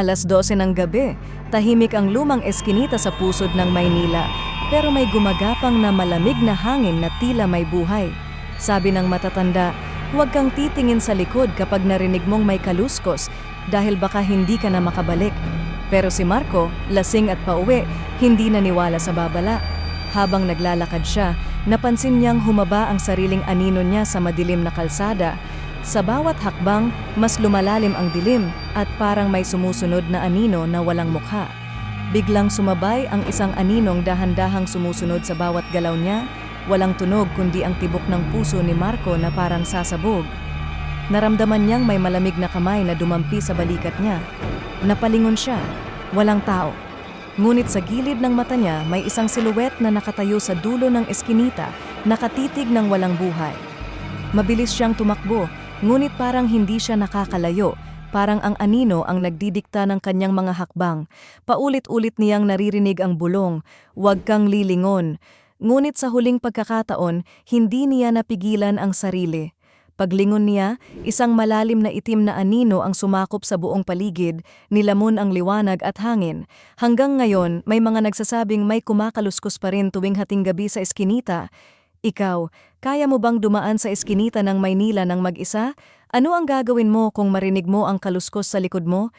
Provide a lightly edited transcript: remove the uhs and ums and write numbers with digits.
12 ng gabi, tahimik ang lumang eskinita sa pusod ng Maynila, pero may gumagapang na malamig na hangin na tila may buhay. Sabi ng matatanda, huwag kang titingin sa likod kapag narinig mong may kaluskos dahil baka hindi ka na makabalik. Pero si Marco, lasing at pauwi, hindi naniwala sa babala. Habang naglalakad siya, napansin niyang humaba ang sariling anino niya sa madilim na kalsada. Sa bawat hakbang, mas lumalalim ang dilim at parang may sumusunod na anino na walang mukha. Biglang sumabay ang isang aninong dahan-dahang sumusunod sa bawat galaw niya, walang tunog kundi ang tibok ng puso ni Marco na parang sasabog. Naramdaman niyang may malamig na kamay na dumampi sa balikat niya. Napalingon siya, walang tao. Ngunit sa gilid ng mata niya may isang siluwet na nakatayo sa dulo ng eskinita, nakatitig ng walang buhay. Mabilis siyang tumakbo, ngunit parang hindi siya nakakalayo, parang ang anino ang nagdidikta ng kanyang mga hakbang. Paulit-ulit niyang naririnig ang bulong, "Huwag kang lilingon." Ngunit sa huling pagkakataon, hindi niya napigilan ang sarili. Paglingon niya, isang malalim na itim na anino ang sumakop sa buong paligid, nilamon ang liwanag at hangin. Hanggang ngayon, may mga nagsasabing may kumakaluskos pa rin tuwing hating gabi sa eskinita. Ikaw, kaya mo bang dumaan sa eskinita ng Maynila ng mag-isa? Ano ang gagawin mo kung marinig mo ang kaluskos sa likod mo?